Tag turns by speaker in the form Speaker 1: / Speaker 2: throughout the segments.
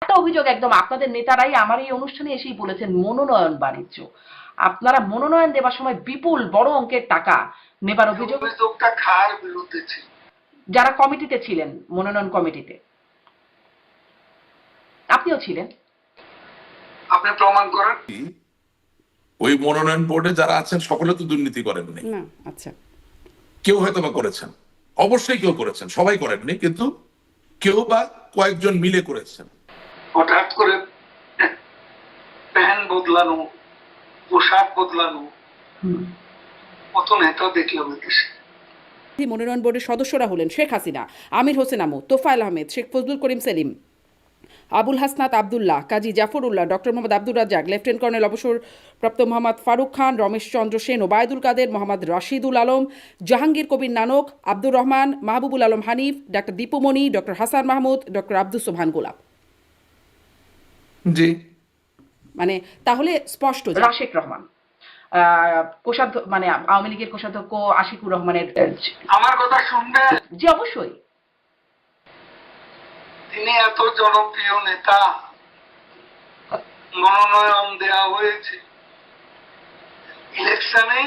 Speaker 1: একটা অভিযোগ একদম আপনাদের নেতারাই আমার এই অনুষ্ঠানে এসেই বলেছেন মনোনয়ন বাণিজ্য। আপনারা মনোনয়ন দেওয়ার সময় বিপুল বড় অঙ্কের টাকা নেবার
Speaker 2: অভিযোগটা কার বিরুদ্ধে ছিল?
Speaker 1: যারা কমিটিতে ছিলেন, মনোনয়ন কমিটিতে। আপনিও ছিলেন।
Speaker 2: আপনি প্রমাণ করেন।
Speaker 3: ওই মনোনয়ন বোর্ডে যারা আছেন সকলে তো দুর্নীতি করেননি
Speaker 1: না। আচ্ছা,
Speaker 3: কেউ হয়তো বা করেছেন, অবশ্যই কেউ করেছেন, সবাই করেননি, কিন্তু কেউ বা কয়েকজন মিলে করেছেন।
Speaker 2: হঠাৎ করে প্যান বদলানো, পোশাক বদলানো, কত নেতা দেখলাম দেশে।
Speaker 4: মনোনয়ন বোর্ডের সদস্যরা হলেন Sheikh Hasina, Amir Hossain Amu, Tofail Ahmed, Sheikh Fazlul Karim Selim, Abul Hasnat Abdullah, Kazi Zafrullah, doctor Mohammad Abdur Razzaque, lieutenant colonel অবসরপ্রাপ্ত Mohammad Faruk Khan, Ramesh Chandra Sen, Obaidul Quader, Mohammad Rashidul Alam, Jahangir Kabir Nanak, Abdur Rahman, Mahbubul Alam Hanif, doctor Dipu Moni, doctor Hasan Mahmud, doctor Abdus Sobhan Golap.
Speaker 3: জি,
Speaker 4: মানে তাহলে স্পষ্ট।
Speaker 1: রাশেক রহমান, কোষাধ্যক্ষ, মানে আওয়ামী লীগের কোষাধ্যক্ষ আশিকুর রহমানের।
Speaker 2: আমার কথা শুনবে?
Speaker 1: জি, অবশ্যই।
Speaker 2: তিনি এত জনপ্রিয় নেতা, মনোনয়ন দেওয়া হয়েছে ইলেকশনে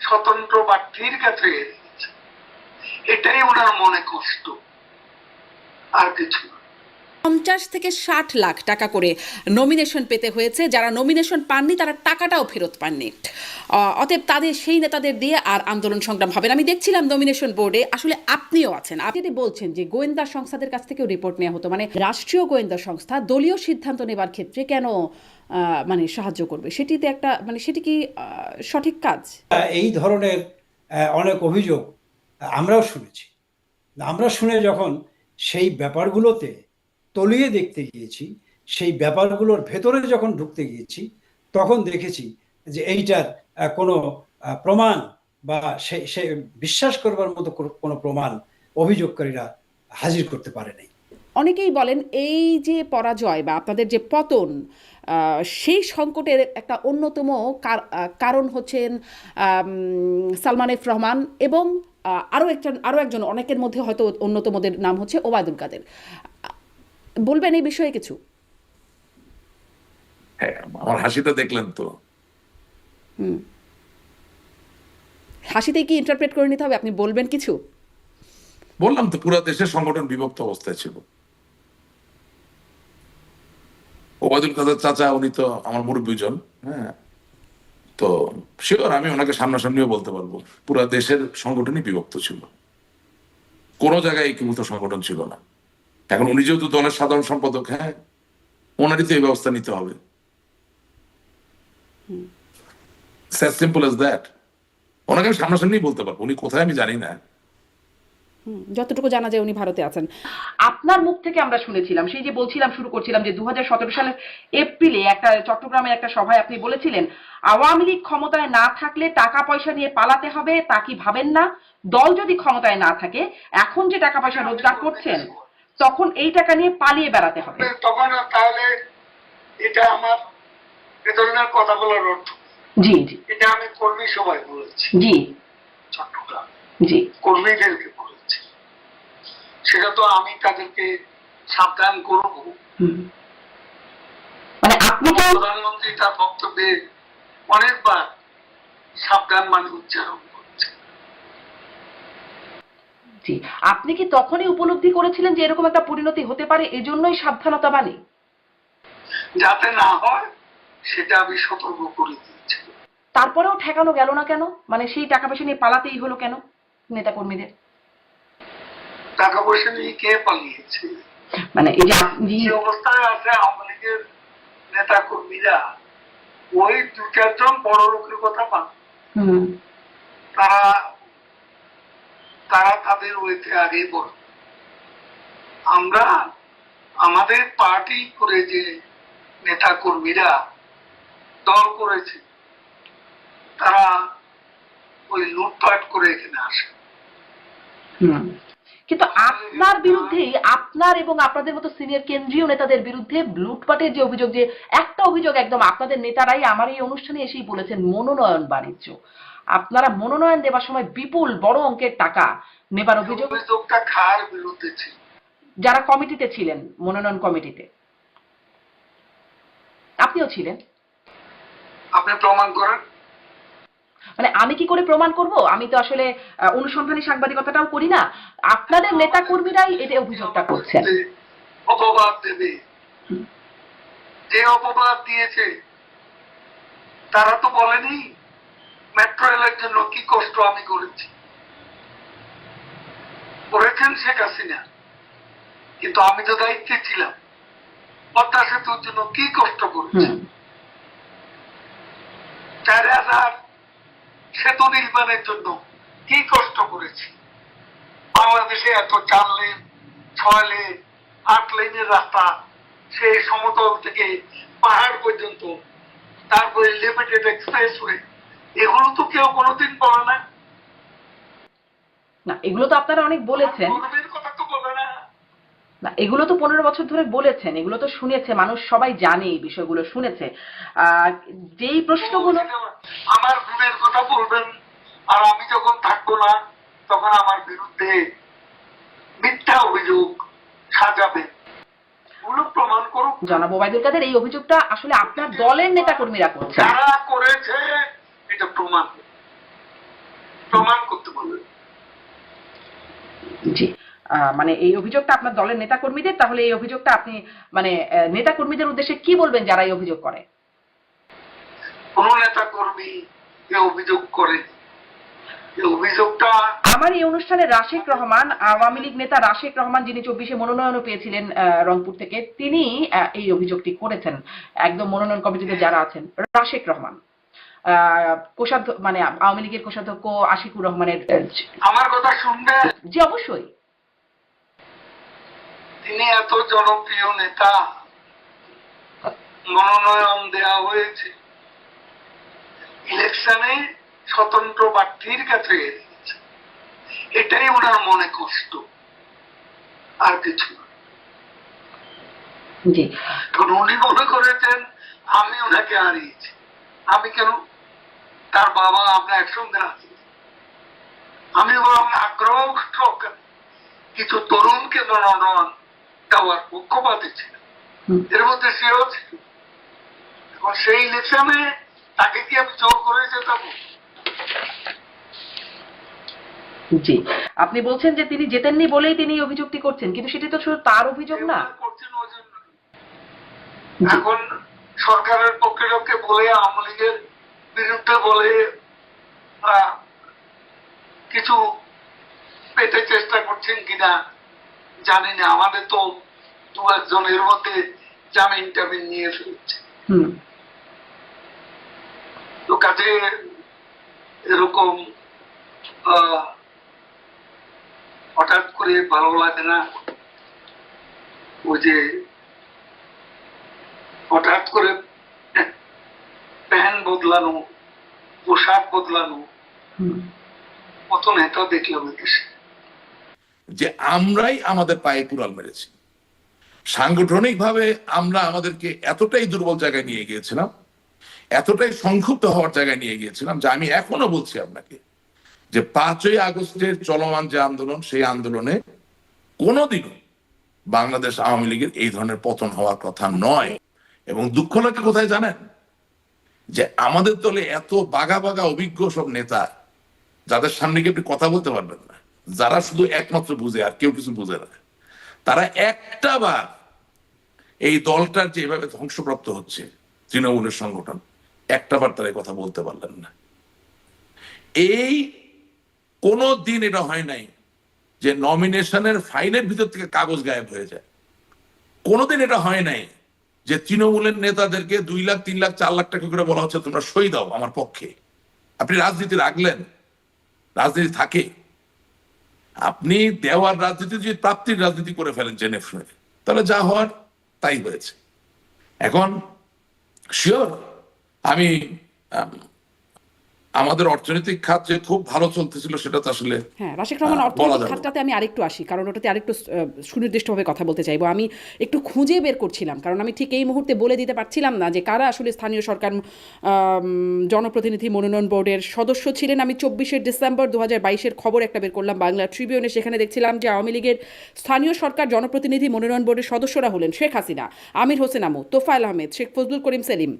Speaker 2: স্বতন্ত্র প্রার্থীর কাছে, এটাই ওনার মনে কষ্ট, আর কিছু না।
Speaker 4: 50 থেকে 60 লাখ টাকা করে নমিনেশন পেতে হয়েছে, যারা নমিনেশন পাননি তারা টাকাটাও ফেরত পাননি। অতএব তাদের, সেই নেতাদের দিয়ে আর আন্দোলন সংগ্রাম হবে না। আমি দেখছিলাম নমিনেশন বোর্ডে, আসলে আপনিও আছেন, আপনি বলছেন যে গোয়েন্দা সংস্থাদের কাছ থেকেও রিপোর্ট নেওয়া হতো, মানে রাষ্ট্রীয় গোয়েন্দা সংস্থা দলীয় সিদ্ধান্ত নেবার ক্ষেত্রে কেন মানে সাহায্য করবে, সেটিতে একটা, মানে সেটি কি সঠিক কাজ?
Speaker 5: এই ধরনের অনেক অভিযোগ আমরাও শুনেছি। আমরা শুনে যখন সেই ব্যাপারগুলোতে তলিয়ে দেখতে গিয়েছি, সেই ব্যাপারগুলোর ভেতরে যখন ঢুকতে গিয়েছি, তখন দেখেছি যে এইটার কোনো প্রমাণ বা সে বিশ্বাস করবার মতো কোনো প্রমাণ অভিযোগকারীরা হাজির করতে পারেনি।
Speaker 4: অনেকেই বলেন এই যে পরাজয় বা আপনাদের যে পতন, সেই সংকটের একটা অন্যতম কারণ হচ্ছেন সালমান এফ রহমান এবং আরও একজন, অনেকের মধ্যে হয়তো অন্যতমদের নাম হচ্ছে ওবায়দুল কাদের। বলবেন এই বিষয়ে কিছু?
Speaker 3: হ্যাঁ, আমার হাসিটা দেখলেন তো।
Speaker 4: হাসিতে কি ইন্টারপ্রেট করে নিতে হবে? আপনি বলবেন কিছু?
Speaker 3: বললাম তো, পুরো দেশের সংগঠন বিভক্ত অবস্থায় ছিল। ওবায়দুল কাদের চাচা, উনি তো আমার মুরব্বীজন, হ্যাঁ, তো শিওর আমি ওনাকে সামনাসামনিও বলতে পারবো, পুরো দেশের সংগঠনই বিভক্ত ছিল, কোনো জায়গায় একীভূত সংগঠন ছিল না। এখন উনি যেহেতু দলের সাধারণ সম্পাদক, হ্যাঁ, ওনারই তো এই ব্যবস্থা নিতে হবে। Simple as that. ওনাকে আমি সামনাসামনি বলতে পারবো, উনি কোথায় আমি জানি না।
Speaker 4: যতটুকু জানা যায় উনি ভারতে আছেন।
Speaker 1: আপনার মুখ থেকে আমরা শুনেছিলাম, সেই যে বলছিলাম, শুরু করছিলাম যে 2017 সালের এপ্রিলে একটা চট্টগ্রামের একটা সভায় আপনি বলেছিলেন আওয়ামী লীগ ক্ষমতায় না থাকলে টাকা পয়সা নিয়ে পালাতে হবে, তা কি ভাবেন না? দল যদি ক্ষমতায় না থাকে, এখন যে টাকা পয়সা রোজগার করছেন, তখন এই টাকা নিয়ে পালিয়ে বেড়াতে হবে।
Speaker 2: তখন তাহলে এটা আমার এ ধরনের কথা বলার অর্থ?
Speaker 1: জি জি,
Speaker 2: এটা আমি কর্মী সবাই বলেছি।
Speaker 1: জি,
Speaker 2: চট্টগ্রাম
Speaker 1: জি,
Speaker 2: কর্মীদেরকে বলেছি, সেটা তো আমি তাদেরকে সাবধান করব।
Speaker 1: মানে আপনি
Speaker 2: প্রধানমন্ত্রী তার বক্তব্যে অনেকবার সাবধান মানে উচ্চারণ করছে।
Speaker 1: জি, আপনি কি তখনই উপলব্ধি করেছিলেন যে এরকম একটা পরিণতি হতে পারে, এজন্যই সাবধানতা বাণী?
Speaker 2: যাতে না হয় সেটা আমি সতর্ক করে দিয়েছি।
Speaker 1: তারপরেও ঠেকানো গেল না কেন? মানে সেই টাকা পয়সা নিয়ে পালাতেই হলো কেন নেতা কর্মীদের?
Speaker 2: টাকা পয়সা নিয়ে কে পালিয়েছে?
Speaker 1: মানে এই
Speaker 2: যে অবস্থায় আছে আওয়ামী লীগের নেতা কর্মীরা, ওই দু চারজন বড় লোকের কথা পান, তারা তাদের ওইতে আগেই বড়। আমরা আমাদের পার্টি করে যে নেতা কর্মীরা দল করেছে, তারা ওই লুটপাট করে এখানে আসে।
Speaker 1: কিন্তু আপনার বিরুদ্ধে, আপনার এবং আপনাদের মতো সিনিয়র কেন্দ্রীয় নেতাদের বিরুদ্ধে লুটপাটের যে অভিযোগ, যে একটা অভিযোগ একদম আপনাদের নেতারাই আমার এই অনুষ্ঠানে এসেই বলেছেন মনোনয়ন বাণিজ্য। আপনারা মনোনয়ন দেওয়ার সময় বিপুল বড় অঙ্কের টাকা নেবার
Speaker 2: অভিযোগটা কার বিরুদ্ধে ছিল?
Speaker 1: যারা কমিটিতে ছিলেন, মনোনয়ন কমিটিতে। আপনিও ছিলেন।
Speaker 2: আপনি প্রমাণ করেন।
Speaker 1: মানে আমি কি করে প্রমাণ করব? আমি তো আসলে অনুসন্ধানী সাংবাদিকতাটাও করি না। আপনাদের নেতা কর্মীরাই এটা অভিযোগটা করছেন।
Speaker 2: অপবাদ দেবে, যে অপবাদ দিয়েছে তারা তো বলেনি মেট্রো রেলের জন্য কি কষ্ট আমি করেছি। করেছেন শেখ হাসিনা, কিন্তু আমি তো দায়িত্বে ছিলাম। পদ্মা সেতুর জন্য কি কষ্ট করেছি, 4000 সেতু নির্মাণের জন্য কি কষ্ট করেছি। বাংলাদেশে এত 4 লেন 6 লেন 8 লেনের রাস্তা, সেই সমতল থেকে পাহাড় পর্যন্ত, তারপরে লিমিটেড এক্সপ্রেসওয়ে, এগুলো তো কেউ কোনোদিন বলে না।
Speaker 1: না, এগুলো তো আপনারা অনেক বলেছেন।
Speaker 2: গর্বের কথা তো বলে না।
Speaker 1: না, এগুলো তো 15 বছর ধরে বলেছেন, এগুলো তো শুনেছে মানুষ, সবাই জানে এই বিষয়গুলো, শুনেছে। যেই প্রশ্নগুলো,
Speaker 2: আমার গুণের কথা বলবেন, আর আমি যখন থাকবো না তখন আমার বিরুদ্ধে মিথ্যা অভিযোগ সাজাবেন। ওগুলো প্রমাণ করুক।
Speaker 1: জনাব ওবায়দুল কাদের, এই অভিযোগটা আসলে আপনার দলের নেতা কর্মীরা করছে।
Speaker 2: যারা করেছে এটা প্রমাণ করতে বলবে।
Speaker 1: জি, মানে এই অভিযোগটা আপনার দলের নেতা কর্মীদের, তাহলে এই অভিযোগটা আপনি মানে নেতা কর্মীদের উদ্দেশ্যে কি বলবেন যারা এই অভিযোগ করে?
Speaker 2: কোন নেতা কর্মী এই অভিযোগ করে, এই অভিযোগটা
Speaker 1: আমার এই অনুষ্ঠানে রাশেক রহমান, আওয়ামী লীগ নেতা রাশেক রহমান, যিনি 24-এ মনোনয়নও পেয়েছিলেন রংপুর থেকে, তিনি এই অভিযোগটি করেছেন। একদম মনোনয়ন কমিটিতে যারা আছেন, রাশেক রহমান, কোষাধ্যক্ষ, মানে আওয়ামী লীগের কোষাধ্যক্ষ আশিকুর রহমানের।
Speaker 2: আমার কথা শুনবে?
Speaker 1: জি, অবশ্যই।
Speaker 2: তিনি এত জনপ্রিয় নেতা, মনোনয়ন দেওয়া হয়েছে, ইলেকশনে স্বতন্ত্র প্রার্থীর কাছে এসেছে, এটাই ওনার মনে কষ্ট, আর কিছু না।
Speaker 1: জি,
Speaker 2: কারণ উনি মনে করেছেন আমি ওনাকে হারিয়েছি। আমি কেন? তার বাবা আমরা একসঙ্গে আছি। আমি বরং আগ্রহ কিছু তরুণকে মনোনয়ন দেওয়ার পক্ষপাতী ছিল, এর মধ্যে সেও ছিল। এখন সেই ইলেকশনে তাকে কি আমি জোর করে যেতাম?
Speaker 1: জি, আপনি বলছেন যে তিনি জেতেননি বলেই তিনি এই অভিযোগটি করছেন, কিন্তু সেটি তো শুধু তার অভিযোগ না।
Speaker 2: করছেন ওই জন্য। এখন সরকারের পক্ষে লোককে বলে, আওয়ামী লীগের বিরুদ্ধে বলে কিছু পেতে চেষ্টা করছেন কিনা জানি না। আমাদের তো 2-1 জনের মধ্যে জামিন টামিন নিয়ে ফেলছে। তো কাজে এরকম হঠাৎ করে ভালো লাগে না। ওই যে হঠাৎ করে প্যান্ট বদলানো, পোশাক বদলানো, কত নেতা দেখলাম দেশে।
Speaker 3: যে আমরাই আমাদের পায়ে কুড়াল মেরেছি, সাংগঠনিক ভাবে আমরা আমাদেরকে এতটাই দুর্বল জায়গায় নিয়ে গিয়েছিলাম, এতটাই সংক্ষুব্ধ হওয়ার জায়গায় নিয়ে গিয়েছিলাম, যে আমি এখনো বলছি আপনাকে যে 5ই আগস্টের চলমান যে আন্দোলন, সেই আন্দোলনে কোনোদিনও বাংলাদেশ আওয়ামী লীগের এই ধরনের পতন হওয়ার কথা নয়। এবং দুঃখ লাগে কোথায় জানেন? যে আমাদের দলে এত বাঘা বাঘা অভিজ্ঞ সব নেতা, যাদের সামনে গিয়ে আপনি কথা বলতে পারবেন না, যারা শুধু একমাত্র বুঝে আর কেউ কিছু বুঝে না, তারা একটা বার এই দলটার যেভাবে ধ্বংসপ্রাপ্ত হচ্ছে তৃণমূলের সংগঠন, একটা বার তারা কথা বলতে পারলেন না। এই কোনো দিন এটা হয় নাই যে নমিনেশনের ফাইলের ভিতর থেকে কাগজ গায়েব হয়ে যায়। কোনোদিন এটা হয় নাই যে তৃণমূলের নেতাদেরকে 2 লাখ 3 লাখ 4 লাখ টাকা করে বলা হচ্ছে তোমরা সই দাও আমার পক্ষে। আপনি রাজনীতি রাখলেন, রাজনীতি থাকে, আপনি দেওয়ার রাজনীতি যদি প্রাপ্তির রাজনীতি করে ফেলেন জেনে শুনে, তাহলে যা হওয়ার তাই হয়েছে। এখন শিওর আমি আমাদের অর্থনৈতিক খাত যে খুব ভালো চলতেছিল সেটা তো আসলে
Speaker 4: হ্যাঁ, রাশেক রহমান,
Speaker 3: বলা
Speaker 4: অর্থনৈতিক
Speaker 3: যাবে না।
Speaker 4: খাতটাতে আমি আরেকটু আসি, কারণ ওটাতে আরেকটু সুনির্দিষ্টভাবে কথা বলতে চাইবো। আমি একটু খুঁজে বের করছিলাম, কারণ আমি ঠিক এই মুহূর্তে বলে দিতে পারছিলাম না যে কারা আসলে স্থানীয় সরকার জনপ্রতিনিধি মনোনয়ন বোর্ডের সদস্য ছিলেন। আমি 24শে ডিসেম্বর 2022-এর খবর একটা বের করলাম বাংলা ট্রিবিউনে, সেখানে দেখছিলাম যে আওয়ামী লীগের স্থানীয় সরকার জনপ্রতিনিধি মনোনয়ন বোর্ডের সদস্যরা হলেন Sheikh Hasina, Amir Hossain Amu, Tofail Ahmed, Sheikh Fazlul Karim Selim,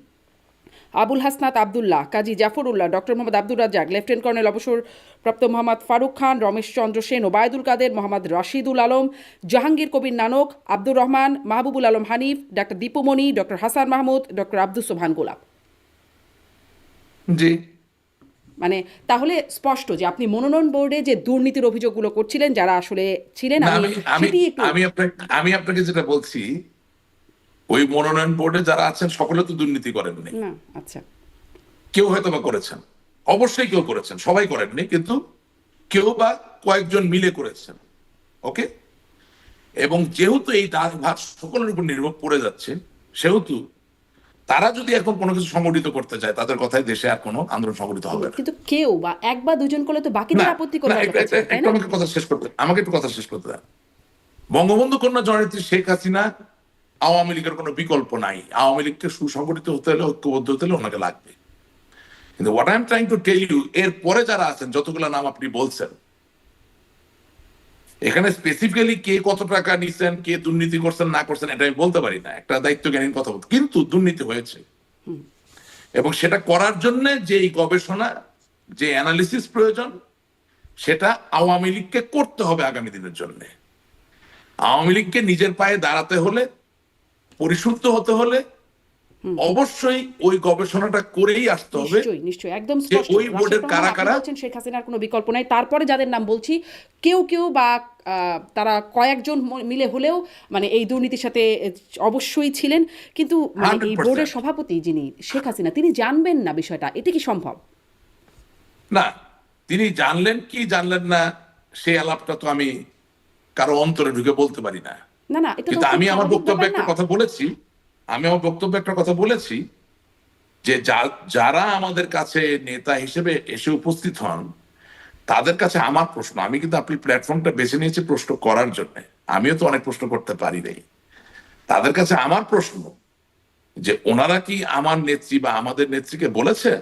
Speaker 4: Abul Hasnat Abdullah, Kazi Zafrullah, doctor Mohammad Abdur Razzaque, lieutenant colonel অবসরপ্রাপ্ত Mohammad Faruk Khan, Ramesh Chandra Sen, Obaidul Quader, Mohammad Rashidul Alam, Jahangir Kabir Nanak, Abdur Rahman, Mahbubul Alam Hanif, doctor Dipu Moni, doctor Hasan Mahmud, doctor Abdus Sobhan Golap.
Speaker 3: জি,
Speaker 4: মানে তাহলে স্পষ্ট যে আপনি মনোনয়ন বোর্ডে যে দুর্নীতির অভিযোগগুলো করছিলেন, যারা আসলে ছিলেন,
Speaker 3: না,
Speaker 4: আমি সেটি একটু
Speaker 3: আমি আপনাকে যেটা বলছি, ওই মনোনয়ন বোর্ডে যারা আছেন সকলে তো দুর্নীতি করেননি।
Speaker 4: না, আচ্ছা,
Speaker 3: কেউ হয়তো বা করেছেন, অবশ্যই কেউ করেছেন, সবাই করেননি, কিন্তু কেউ বা কয়েকজন মিলে করেছেন। ওকে, এবং যেহেতু এই ভার সকলের উপর নির্ভর পড়ে যাচ্ছে, সেহেতু তারা যদি এখন কোনো কিছু সংগঠিত করতে চায়, তাদের কথায় দেশে আর কোনো আন্দোলন সংগঠিত হবে না।
Speaker 4: কিন্তু কেউ বা এক বা দুজন করলে তো বাকিদের
Speaker 3: না,
Speaker 4: আপত্তি
Speaker 3: না,
Speaker 4: করার কথা ছিল, তাই না?
Speaker 3: আমাকে কথা শেষ করতে, আমাকে একটু কথা শেষ করতে দেন। বঙ্গবন্ধু কন্যা জননেত্রী শেখ হাসিনা আওয়ামী লীগের কোনো বিকল্প নাই। আওয়ামী লীগকে সুসংগঠিত হতে হলে, ঐক্যবদ্ধ হতে হলে ওনাকে লাগবে। কিন্তু what I am trying to tell you, এর পরে যারা আছেন, যতগুলো নাম আপনি বলছেন, এখানে স্পেসিফিক্যালি কে কত টাকা নিচ্ছেন, কে দুর্নীতি করছেন না করছেন, এটা আমি বলতে পারি না, একটা দায়িত্বজ্ঞানীর কথা বলতে, কিন্তু দুর্নীতি হয়েছে। এবং সেটা করার জন্য যে এই গবেষণা, যে অ্যানালিসিস প্রয়োজন, সেটা আওয়ামী লীগকে করতে হবে আগামী দিনের জন্য। আওয়ামী লীগকে নিজের পায়ে দাঁড়াতে হলে, পরিশুদ্ধ হতে হলে অবশ্যই ওই গবেষণাটা করেই আসতে হবে।
Speaker 4: নিশ্চয়ই, নিশ্চয়ই, একদম
Speaker 3: যে
Speaker 4: স্পষ্ট।
Speaker 3: ওই বোর্ডের
Speaker 4: রাশেদ রহমান,
Speaker 3: কারা
Speaker 4: আপনি
Speaker 3: কারা
Speaker 4: বলছেন শেখ হাসিনার কোনো বিকল্প নাই, তারপরে যাদের নাম বলছি, কেউ কেউ বা তারা কয়েকজন মিলে হলেও মানে এই দুর্নীতির সাথে অবশ্যই ছিলেন, কিন্তু মানে এই
Speaker 3: 100%।
Speaker 4: বোর্ডের সভাপতি যিনি শেখ হাসিনা, তিনি জানবেন না বিষয়টা, এটা কি সম্ভব?
Speaker 3: না, তিনি জানলেন কি জানলেন না, সেই আলাপটা তো আমি কারো অন্তরে ঢুকে বলতে পারি না।
Speaker 4: না, না, এটা তো
Speaker 3: কিন্তু
Speaker 4: খুব
Speaker 3: আমি আমার
Speaker 4: স্বাভাবিক
Speaker 3: বক্তব্যে
Speaker 4: ব্যাপার
Speaker 3: একটা
Speaker 4: না?
Speaker 3: কথা বলেছি, যে যারা আমাদের কাছে নেতা হিসেবে এসে উপস্থিত হন, তাদের কাছে আমার প্রশ্ন, আমি কিন্তু আপনি প্ল্যাটফর্মটা বেছে নিয়েছি প্রশ্ন করার জন্য, আমিও তো অনেক প্রশ্ন করতে পারি নাই। তাদের কাছে আমার প্রশ্ন যে ওনারা কি আমার নেত্রী বা আমাদের নেত্রীকে বলেছেন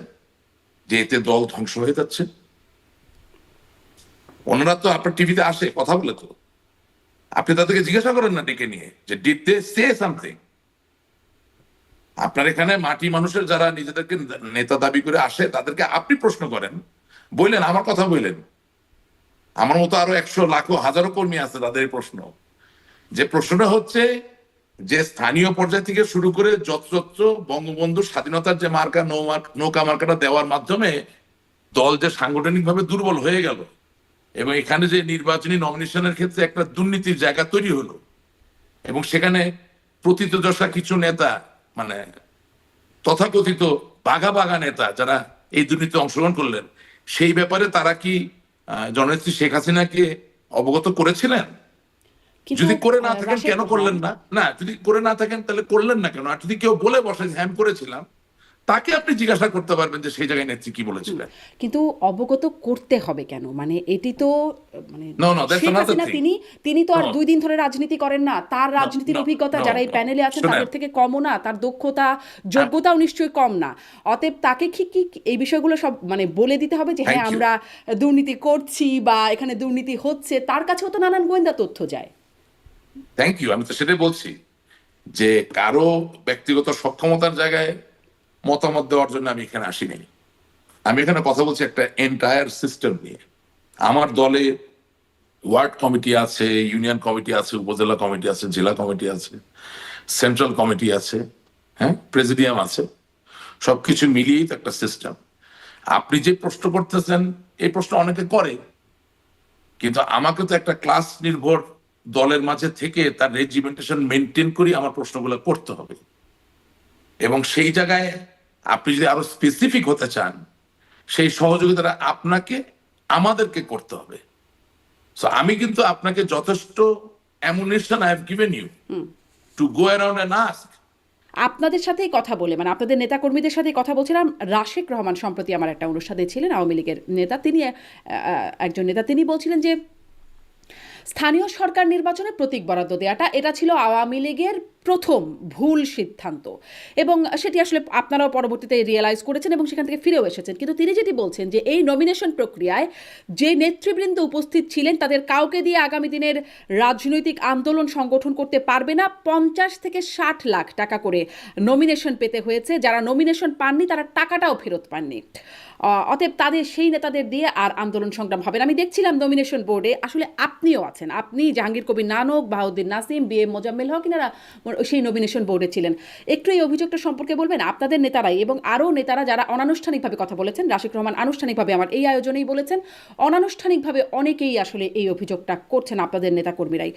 Speaker 3: যে এতে দল ধ্বংস হয়ে যাচ্ছে? ওনারা তো আপনার টিভিতে আসে কথা বলে, তো আপনি তাদেরকে জিজ্ঞাসা করেন না ডেকে নিয়ে যে ডিড দে সে সামথিং? আপনার এখানে মাটি মানুষের যারা নিজেদেরকে নেতা দাবি করে আসে, তাদেরকে আপনি প্রশ্ন করেন, বললেন আমার কথা বললেন, আমার মতো আরো 100 লাখো হাজারো কর্মী আছে, তাদের এই প্রশ্ন, যে প্রশ্নটা হচ্ছে যে স্থানীয় পর্যায় থেকে শুরু করে যত্র বঙ্গবন্ধু স্বাধীনতার যে মার্কা নৌকা মার্কাটা দেওয়ার মাধ্যমে দল যে সাংগঠনিকভাবে দুর্বল হয়ে গেল, এবং এখানে যে নির্বাচনী নমিনেশনের ক্ষেত্রে একটা দুর্নীতির জায়গা তৈরি হলো, এবং সেখানে প্রথিতযশা কিছু নেতা, মানে তথাকথিত বাঘা বাঘা নেতা যারা এই দুর্নীতিতে অংশগ্রহণ করলেন, সেই ব্যাপারে তারা কি জননেত্রী শেখ হাসিনাকে অবগত করেছিলেন?
Speaker 4: কিন্তু
Speaker 3: যদি করে না থাকেন
Speaker 4: রাশেদ
Speaker 3: কেন
Speaker 4: রহমান,
Speaker 3: করলেন না? না, যদি করে না থাকেন তাহলে করলেন না কেন? আর যদি কেউ বলে বসে হ্যাঁ আমি করেছিলাম, তাকে আপনি জিজ্ঞাসা করতে পারবেন যে সেই জায়গায় নেত্রী কি বলেছিলেন।
Speaker 4: কিন্তু অবগত করতে হবে কেন? মানে এটি তো মানে
Speaker 3: No, no, that's
Speaker 4: Sheikh
Speaker 3: another
Speaker 4: Hasina,
Speaker 3: thing.
Speaker 4: তিনি তো আর
Speaker 3: No.
Speaker 4: 2 দিন ধরে রাজনীতি করেন না, তার রাজনীতির
Speaker 3: no,
Speaker 4: অভিজ্ঞতা
Speaker 3: no,
Speaker 4: যারা এই
Speaker 3: no.
Speaker 4: প্যানেলে আছেন
Speaker 3: শুনেন।
Speaker 4: তাদের থেকে কমও না, তার দক্ষতা যোগ্যতাও নিশ্চয়ই কম না। অতএব তাকে কি এই বিষয়গুলো সব মানে বলে দিতে হবে যে হ্যাঁ
Speaker 3: Thank you.
Speaker 4: আমরা দুর্নীতি করছি বা এখানে দুর্নীতি হচ্ছে? তার কাছেও তো নানান গোয়েন্দা তথ্য যায়।
Speaker 3: থ্যাংক ইউ, আমি তো সেটাই বলছি যে কারো ব্যক্তিগত সক্ষমতার জায়গায় মতামত দেওয়ার জন্য আমি এখানে আসিনি। আমি এখানে কথা বলছি একটা এন্টায়ার সিস্টেম নিয়ে। আমার দলে ওয়ার্ড কমিটি আছে, ইউনিয়ন কমিটি আছে, উপজেলা কমিটি আছে, জেলা কমিটি আছে, সেন্ট্রাল কমিটি আছে, হ্যাঁ, প্রেসিডিয়াম আছে, সবকিছু মিলিয়েই তো একটা সিস্টেম। আপনি যে প্রশ্ন করতেছেন এই প্রশ্ন অনেকে করে, কিন্তু আমাকে তো একটা ক্লাস নির্ভর দলের মাঝে থেকে তার রেজিমেন্টেশন মেনটেন করে আমার প্রশ্নগুলো করতে হবে। এবং সেই জায়গায় আপনি যদি আরো স্পেসিফিক হতে চান, সেই সহযোগিতাটা আপনাকে আমাদেরকে করতে হবে। সো আমি কিন্তু আপনাকে যথেষ্ট ammunition I have given you to go around and ask,
Speaker 4: আপনাদের সাথেই কথা বলে মানে আপনাদের নেতাকর্মীদের সাথেই কথা বলছিলাম। রাশেক রহমান সম্প্রতি আমার একটা অনুষ্ঠানে ছিলেন, আওয়ামী লীগের নেতা, তিনি একজন নেতা, তিনি বলছিলেন যে স্থানীয় সরকার নির্বাচনে প্রতীক বরাদ্দ দেওয়াটা এটা ছিল আওয়ামী লীগের প্রথম ভুল সিদ্ধান্ত, এবং সেটি আসলে আপনারাও পরবর্তীতে রিয়েলাইজ করেছেন এবং সেখান থেকে ফিরেও এসেছেন। কিন্তু তিনি যেটি বলছেন যে এই নমিনেশন প্রক্রিয়ায় যে নেতৃবৃন্দ উপস্থিত ছিলেন তাদের কাউকে দিয়ে আগামী দিনের রাজনৈতিক আন্দোলন সংগঠন করতে পারবে না। 50 থেকে 60 লাখ টাকা করে নমিনেশন পেতে হয়েছে, যারা নমিনেশন পাননি তারা টাকাটাও ফেরত পাননি। অতএব তাদের সেই নেতাদের দিয়ে আর আন্দোলন সংগ্রাম হবে না। আমি দেখছিলাম নমিনেশন বোর্ডে আসলে আপনিও আছেন, আপনি, জাহাঙ্গীর কবির নানক, বাহাউদ্দিন নাসিম, BM মোজাম্মেল হক, এনারা সেই নমিনেশন বোর্ডে ছিলেন। একটু এই অভিযোগটা সম্পর্কে বলবেন? আপনাদের নেতারাই এবং আরও নেতারা যারা অনানুষ্ঠানিকভাবে কথা বলেছেন, রাশিক রহমান আনুষ্ঠানিকভাবে আমার এই আয়োজনেই বলেছেন, অনানুষ্ঠানিকভাবে অনেকেই আসলে এই অভিযোগটা করছেন আপনাদের নেতাকর্মীরাই।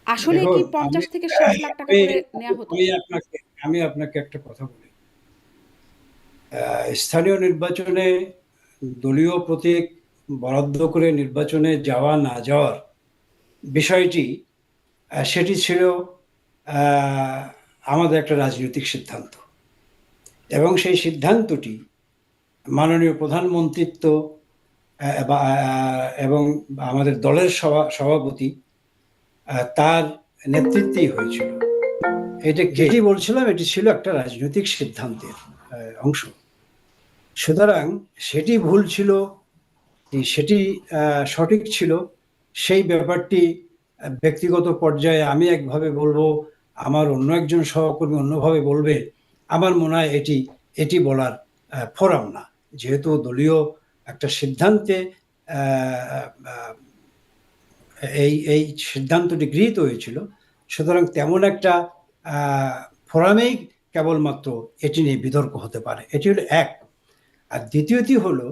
Speaker 4: আসলে কি 50 থেকে 60 লাখ টাকা করে নেওয়া হতো?
Speaker 5: আমি আপনাকে একটা কথা বলি। স্থানীয় নির্বাচনে দলীয় প্রতীক বরাদ্দ করে নির্বাচনে যাওয়া না যাওয়ার বিষয়টি সেটি ছিল আমাদের একটা রাজনৈতিক সিদ্ধান্ত, এবং সেই সিদ্ধান্তটি মাননীয় প্রধানমন্ত্রিত্ব এবং আমাদের দলের সভাপতি তার নেতৃত্বেই হয়েছিল। এটা যেটি বলছিলাম, এটি ছিল একটা রাজনৈতিক সিদ্ধান্তের অংশ। সুতরাং সেটি ভুল ছিল, সেটি সঠিক ছিল, সেই ব্যাপারটি ব্যক্তিগত পর্যায়ে আমি একভাবে বলবো, আমার অন্য একজন সহকর্মী অন্যভাবে বলবে। আমার মনে হয় এটি বলার ফোরাম না, যেহেতু দলীয় একটা সিদ্ধান্তে এই সিদ্ধান্তটি গৃহীত হয়েছিল, সুতরাং তেমন একটা ফোরামেই কেবলমাত্র এটি নিয়ে বিতর্ক হতে পারে। এটি হলো এক। আর দ্বিতীয়টি হলো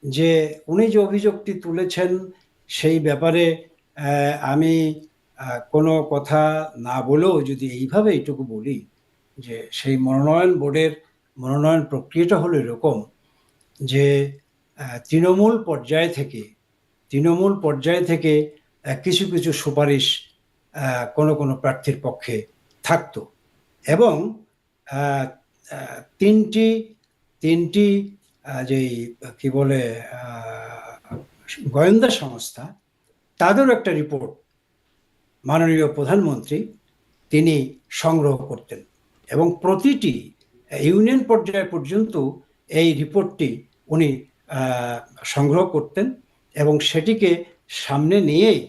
Speaker 5: যে উনি যে অভিযোগটি তুলেছেন সেই ব্যাপারে আমি কোনো কথা না বলেও যদি এইভাবে এইটুকু বলি যে সেই মনোনয়ন বোর্ডের মনোনয়ন প্রক্রিয়াটা হলো এরকম যে তৃণমূল পর্যায় থেকে কিছু কিছু সুপারিশ কোনো প্রার্থীর পক্ষে থাকতো, এবং তিনটি যেই কি বলে গোয়েন্দা সংস্থা, তাদেরও একটা রিপোর্ট মাননীয় প্রধানমন্ত্রী তিনি সংগ্রহ করতেন, এবং প্রতিটি ইউনিয়ন পর্যায় পর্যন্ত এই রিপোর্টটি উনি সংগ্রহ করতেন, এবং সেটিকে সামনে নিয়েই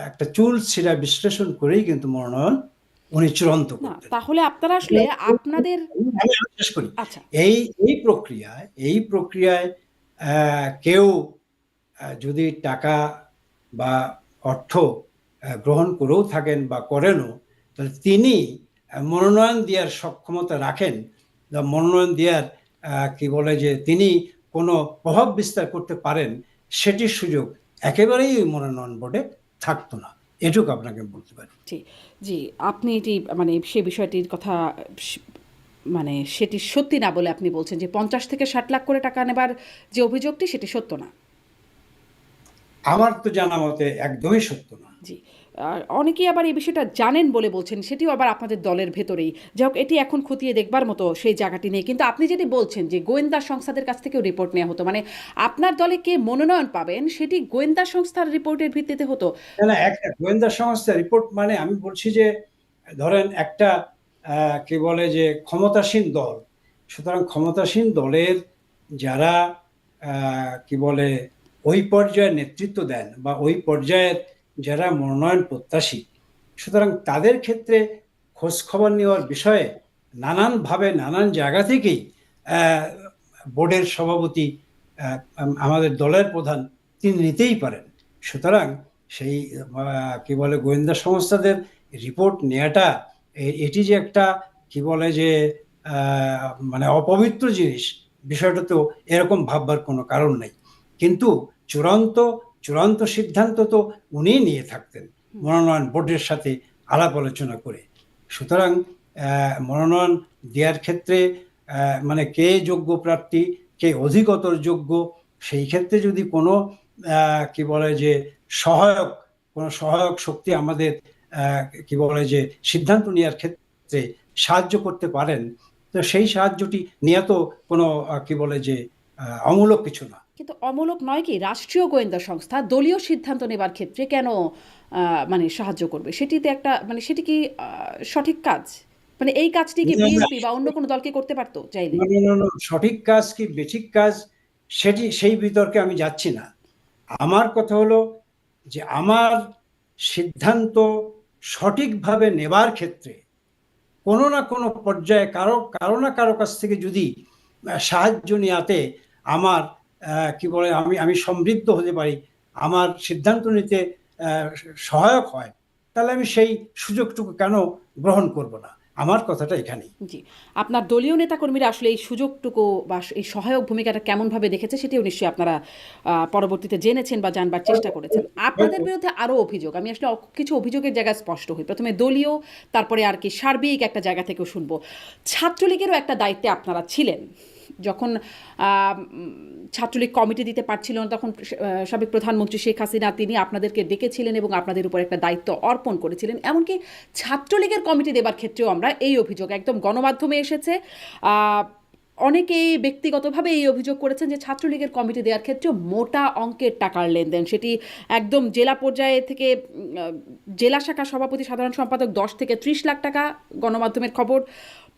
Speaker 5: একটা চুল ছিঁড়া বিশ্লেষণ করেই কিন্তু মনোনয়ন উনি চূড়ান্ত করতেন।
Speaker 4: তাহলে আপনারা আসলে আপনাদের
Speaker 5: আমি শেষ করি।
Speaker 4: আচ্ছা,
Speaker 5: এই প্রক্রিয়ায় কেউ যদি টাকা বা অর্থ গ্রহণ করেও থাকেন বা করেনও, তাহলে তিনি মনোনয়ন দেওয়ার সক্ষমতা রাখেন, বা মনোনয়ন দেওয়ার কি বলে যে তিনি কোনো প্রভাব বিস্তার করতে পারেন, সেটির সুযোগ একেবারেই ওই মনোনয়ন বোর্ডে থাকতো না। এটুকু আপনাকে বলতে পারি।
Speaker 4: জি, আপনি এটি মানে সে বিষয়টির কথা মানে সেটি সত্যি না বলে আপনি বলছেন যে 50 থেকে 60 লাখ করে টাকা নেবার যে অভিযোগটি সেটি সত্য না।
Speaker 5: আমার তো জানা মতে একদমই সত্য না।
Speaker 4: জি, আর অনেকেই আবার এই বিষয়টা জানেন বলে বলছেন, সেটিও আবার আপনাদের দলের ভেতরেই। যাই হোক, এটি এখন খতিয়ে দেখবার মতো সেই জায়গাটি নেই। কিন্তু আপনি যেটি বলছেন যে গোয়েন্দা সংস্থাদের কাছ থেকেও রিপোর্ট নেওয়া হতো, মানে আপনার দলে কে মনোনয়ন পাবেন সেটি গোয়েন্দা সংস্থার রিপোর্টের ভিত্তিতে হতো?
Speaker 5: না, একটা গোয়েন্দা সংস্থা রিপোর্ট, মানে আমি বলছি যে ধরেন একটা কি বলে যে ক্ষমতাসীন দল, সুতরাং ক্ষমতাসীন দলের যারা কি বলে ওই পর্যায়ে নেতৃত্ব দেন বা ওই পর্যায়ের যারা মনোনয়ন প্রত্যাশী, সুতরাং তাদের ক্ষেত্রে খোঁজ খবর নেওয়ার বিষয়ে নানানভাবে নানান জায়গা থেকেই বোর্ডের সভাপতি, আমাদের দলের প্রধান, তিনি নিতেই পারেন। সুতরাং সেই কি বলে গোয়েন্দা সংস্থাদের রিপোর্ট নেওয়াটা এটি যে একটা কি বলে যে মানে অপবিত্র জিনিস, বিষয়টা তো এরকম ভাববার কোনো কারণ নেই। কিন্তু চূড়ান্ত সিদ্ধান্ত তো উনিই নিয়ে থাকতেন মনোনয়ন বোর্ডের সাথে আলাপ আলোচনা করে। সুতরাং মনোনয়ন দেওয়ার ক্ষেত্রে মানে কে যোগ্য প্রার্থী, কে অধিকতর যোগ্য, সেই ক্ষেত্রে যদি কোনো কি বলে যে সহায়ক শক্তি আমাদের কি বলে যে সিদ্ধান্ত নেওয়ার ক্ষেত্রে সাহায্য করতে পারেন, তো সেই সাহায্যটি নিয়ে তো কোনো কি বলে যে অমূলক কিছু না।
Speaker 4: কিন্তু অমূলক নয় কি, রাষ্ট্রীয় গোয়েন্দা সংস্থা দলীয় সিদ্ধান্ত নেবার ক্ষেত্রে কেন মানে সাহায্য করবে? সেটিতে একটা মানে সেটি কি সঠিক কাজ? মানে এই কাজটি কি
Speaker 5: না, না,
Speaker 4: বিএনপি বা অন্য কোনো দলকে করতে পারতো চাইলে?
Speaker 5: না, না, না, না, সঠিক কাজ কি বেঠিক কাজ সেই বিতর্কে আমি যাচ্ছি না। আমার কথা হলো যে আমার সিদ্ধান্ত সঠিকভাবে নেবার ক্ষেত্রে কোনো না কোনো পর্যায়ে কারো না কারো কাছ থেকে যদি সাহায্য নেওয়াতে আমার কি বলে আমি সমৃদ্ধ হতে পারি, আমার সিদ্ধান্ত নিতে আহ, সহায়ক হয়, তাহলে আমি সেই সুযোগটুকু কেন গ্রহণ করব না? আমার কথাটা এখানেই।
Speaker 4: জি, আপনার দলীয় নেতাকর্মীরা আসলে এই সুযোগটুকু বা এই সহায়ক ভূমিকাটা কেমনভাবে দেখেছে সেটিও নিশ্চয়ই আপনারা পরবর্তীতে জেনেছেন বা জানবার চেষ্টা করেছেন। আপনাদের বিরুদ্ধে আরও অভিযোগ, আমি আসলে কিছু অভিযোগের জায়গায় স্পষ্ট হই। প্রথমে দলীয়, তারপরে আর কি সার্বিক একটা জায়গা থেকেও শুনবো। ছাত্রলীগেরও একটা দায়িত্বে আপনারা ছিলেন। যখন ছাত্রলীগ কমিটি দিতে পারছিল না, তখন সাবেক প্রধানমন্ত্রী শেখ হাসিনা তিনি আপনাদেরকে ডেকেছিলেন এবং আপনাদের উপর একটা দায়িত্ব অর্পণ করেছিলেন। এমনকি ছাত্রলীগের কমিটি দেবার ক্ষেত্রেও আমরা এই অভিযোগ একদম গণমাধ্যমে এসেছে। অনেকেই ব্যক্তিগতভাবে এই অভিযোগ করেছেন যে ছাত্রলীগের কমিটি দেওয়ার ক্ষেত্রে মোটা অঙ্কের টাকার লেনদেন, সেটি একদম জেলা পর্যায়ে থেকে জেলা শাখা সভাপতি সাধারণ সম্পাদক 10 থেকে 30 লাখ টাকা, গণমাধ্যমের খবর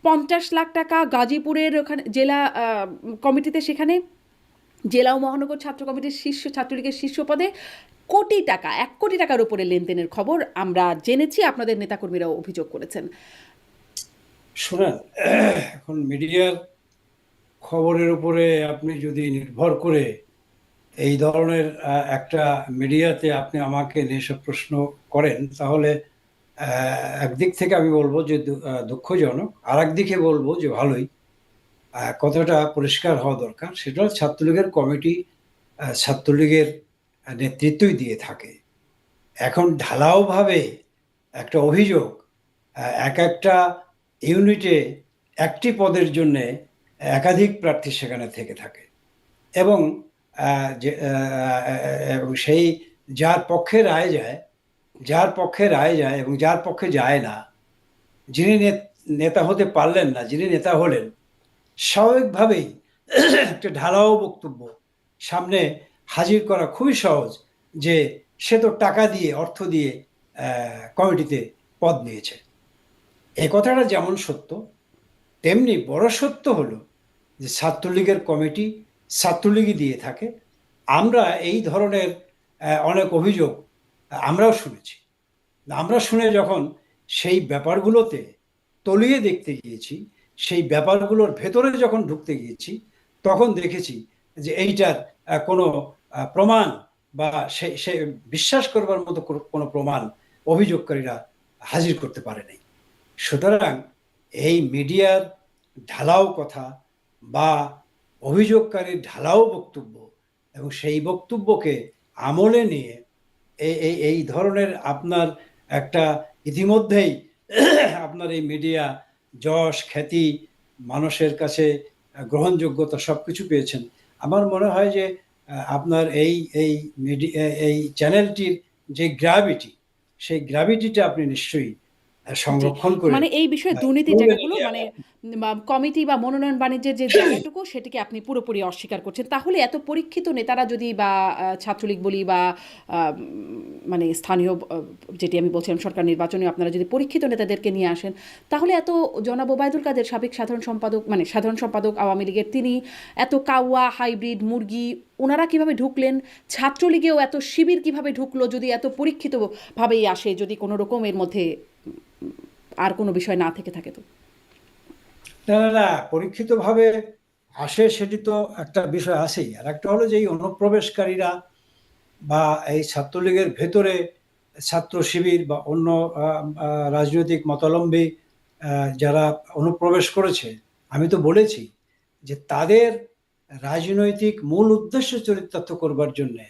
Speaker 4: 50 লাখ টাকা গাজীপুরের ওখানে জেলা কমিটিতে, সেখানে জেলা ও মহানগর ছাত্র কমিটির ছাত্রলীগের শীর্ষ পদে কোটি টাকা, 1 কোটি টাকার উপরে লেনদেনের খবর আমরা জেনেছি, আপনাদের নেতাকর্মীরাও অভিযোগ করেছেন।
Speaker 5: শোনেন, এখন মিডিয়ার খবরের উপরে আপনি যদি নির্ভর করে এই ধরনের একটা মিডিয়াতে আপনি আমাকে এসব প্রশ্ন করেন, তাহলে একদিক থেকে আমি বলবো যে দুঃখজনক, আর একদিকে বলবো যে ভালোই। কথাটা পরিষ্কার হওয়া দরকার, সেটা ছাত্রলীগের কমিটি ছাত্রলীগের নেতৃত্বই দিয়ে থাকে। এখন ঢালাওভাবে একটা অভিযোগ, একটা ইউনিটে একটি পদের জন্য একাধিক প্রার্থী সেখানে থেকে থাকে, এবং এবং সেই যার পক্ষে রায় যায় এবং যার পক্ষে যায় না, যিনি নেতা হতে পারলেন না, যিনি নেতা হলেন, স্বাভাবিকভাবেই একটা ঢালাও বক্তব্য সামনে হাজির করা খুবই সহজ, যে সে তো টাকা দিয়ে, অর্থ দিয়ে কমিটিতে পদ নিয়েছে। এই কথাটা যেমন সত্য, তেমনি বড় সত্য হলো যে ছাত্রলীগের কমিটি ছাত্রলীগই দিয়ে থাকে। আমরা এই ধরনের অনেক অভিযোগ আমরাও শুনেছি। আমরা শুনে যখন সেই ব্যাপারগুলোতে তলিয়ে দেখতে গিয়েছি, সেই ব্যাপারগুলোর ভেতরে যখন ঢুকতে গিয়েছি, তখন দেখেছি যে এইটার কোনো প্রমাণ বা সে বিশ্বাস করবার মতো কোনো প্রমাণ অভিযোগকারীরা হাজির করতে পারে নাই। সুতরাং এই মিডিয়ার ঢালাও কথা বা অভিযোগকারীর ঢালাও বক্তব্য এবং সেই বক্তব্যকে আমলে নিয়ে এই ধরনের আপনার একটা ইতিমধ্যেই আপনার এই মিডিয়া যশ খ্যাতি মানুষের কাছে গ্রহণযোগ্যতা সবকিছু পেয়েছেন। আমার মনে হয় যে আপনার এই মিডিয়া এই চ্যানেলটির যে গ্র্যাভিটি, সেই গ্র্যাভিটিটা আপনি নিশ্চয়ই সংরক্ষণ করে,
Speaker 4: মানে এই বিষয়ে দুর্নীতির জায়গাগুলো মানে কমিটি বা মনোনয়ন বাণিজ্যের যে জায়গাটুকু সেটিকে আপনি পুরোপুরি অস্বীকার করছেন। তাহলে এত পরীক্ষিত নেতারা যদি বা ছাত্রলীগ বলি বা মানে স্থানীয় যেটি আমি বলছিলাম সরকার নির্বাচনে আপনারা যদি পরীক্ষিত নেতাদেরকে নিয়ে আসেন, তাহলে এত জনাব ওবায়দুল কাদের সাবেক সাধারণ সম্পাদক আওয়ামী লীগের, তিনি এত কাওয়া হাইব্রিড মুরগি ওনারা কিভাবে ঢুকলেন? ছাত্রলীগেও এত শিবির কিভাবে ঢুকলো যদি এত পরীক্ষিতভাবেই আসে, যদি কোনো রকম এর মধ্যে আর কোনো বিষয় না থেকে থাকে? তো
Speaker 5: না, পরীক্ষিতভাবে আসে সেটি তো একটা বিষয় আছেই। আর একটা হলো যে এই অনুপ্রবেশকারীরা বা এই ছাত্রলীগের ভেতরে ছাত্র শিবির বা অন্য রাজনৈতিক মতাবলম্বী যারা অনুপ্রবেশ করেছে, আমি তো বলেছি যে তাদের রাজনৈতিক মূল উদ্দেশ্য চরিতার্থ করবার জন্যে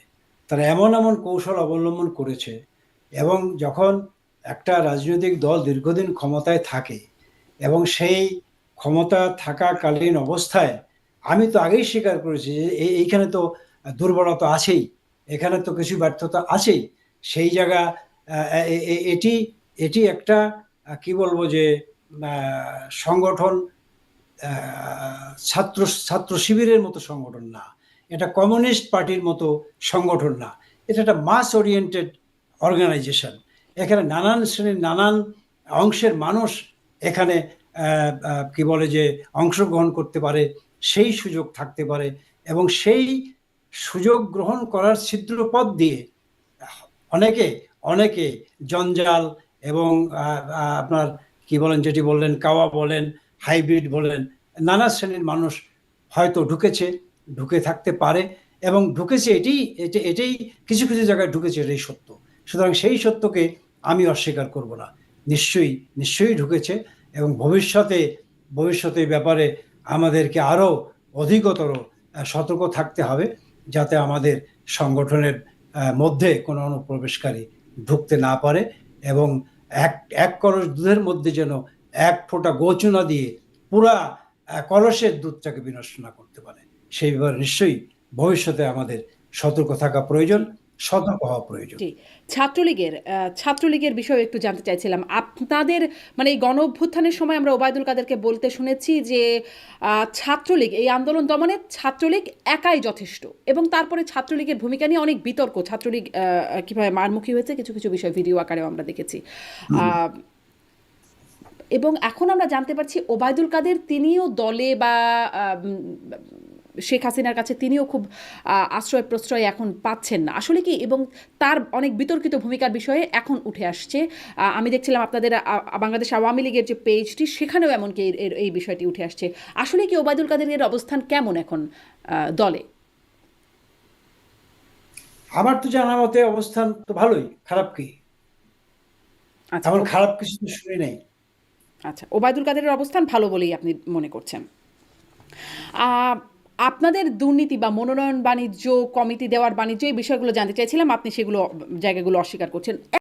Speaker 5: তারা এমন কৌশল অবলম্বন করেছে। এবং যখন একটা রাজনৈতিক দল দীর্ঘদিন ক্ষমতায় থাকে এবং সেই ক্ষমতা থাকাকালীন অবস্থায়, আমি তো আগেই স্বীকার করেছি যে এইখানে তো দুর্বলতা আছেই, এখানে তো কিছু ব্যর্থতা আছেই। সেই জায়গা এটি একটা কি বলবো যে সংগঠন ছাত্র ছাত্র শিবিরের মতো সংগঠন না, এটা কমিউনিস্ট পার্টির মতো সংগঠন না, এটা একটা মাস ওরিয়েন্টেড অর্গানাইজেশন। এখানে নানান শ্রেণীর নানান অংশের মানুষ এখানে কি বলে যে অংশগ্রহণ করতে পারে, সেই সুযোগ থাকতে পারে, এবং সেই সুযোগ গ্রহণ করার ছিদ্রপথ দিয়ে অনেকে অনেকে জঞ্জাল এবং আপনার কি বলেন, যেটি বললেন কাওয়া বলেন, হাইব্রিড বলেন, নানা শ্রেণীর মানুষ হয়তো ঢুকে থাকতে পারে, এবং ঢুকেছে এটাই কিছু কিছু জায়গায় ঢুকেছে, এটাই সত্য। সুতরাং সেই সত্যকে আমি অস্বীকার করব না, নিশ্চয়ই ঢুকেছে, এবং ভবিষ্যতে ব্যাপারে আমাদেরকে আরো অধিকতর সতর্ক থাকতে হবে, যাতে আমাদের সংগঠনের মধ্যে কোনো অনুপ্রবেশকারী ঢুকতে না পারে, এবং এক কলস দুধের মধ্যে যেন এক ফোঁটা গোচনা দিয়ে পুরা কলসের দুধটাকে বিনষ্ট না করতে পারে। সেই ব্যাপারে নিশ্চয়ই ভবিষ্যতে আমাদের সতর্ক থাকা প্রয়োজন, সতর্ক হওয়া প্রয়োজন।
Speaker 4: জি, ছাত্রলীগের বিষয়ে একটু জানতে চাইছিলাম। আপনাদের মানে এই গণ অভ্যুত্থানের সময় আমরা ওবায়দুল কাদেরকে বলতে শুনেছি যে ছাত্রলীগ, এই আন্দোলন দমনে ছাত্রলীগ একাই যথেষ্ট, এবং তারপরে ছাত্রলীগের ভূমিকা নিয়ে অনেক বিতর্ক, ছাত্রলীগ কিভাবে মারমুখী হয়েছে কিছু কিছু বিষয় ভিডিও আকারেও আমরা দেখেছি। এবং এখন আমরা জানতে পারছি ওবায়দুল কাদের তিনিও দলে বা শেখ হাসিনার কাছে তিনিও খুব আশ্রয় প্রশ্রয় এখন পাচ্ছেন না, আসলে কি? এবং তার অনেক বিতর্কিত ভূমিকার বিষয়ে এখন উঠে আসছে। আমি দেখছিলাম আপনাদের বাংলাদেশ আওয়ামী লীগের যে পেজটি, সেখানেও এমনকি এই বিষয়টি উঠে আসছে। আসলে কি ওবায়দুল কাদেরের অবস্থান কেমন এখন দলে?
Speaker 5: আমার তো জানা মতে অবস্থান তো ভালোই, খারাপ কি?
Speaker 4: আচ্ছা,
Speaker 5: এমন খারাপ কিছু তো শুনি নাই।
Speaker 4: আচ্ছা, ওবায়দুল কাদেরের অবস্থান ভালো বলেই আপনি মনে করছেন। আপনাদের দুর্নীতি বা মনোনয়ন বাণিজ্য, কমিটি দেওয়ার বাণিজ্য, এই বিষয়গুলো জানতে চাইছিলাম, আপনি সেগুলো জায়গাগুলো অস্বীকার করছেন।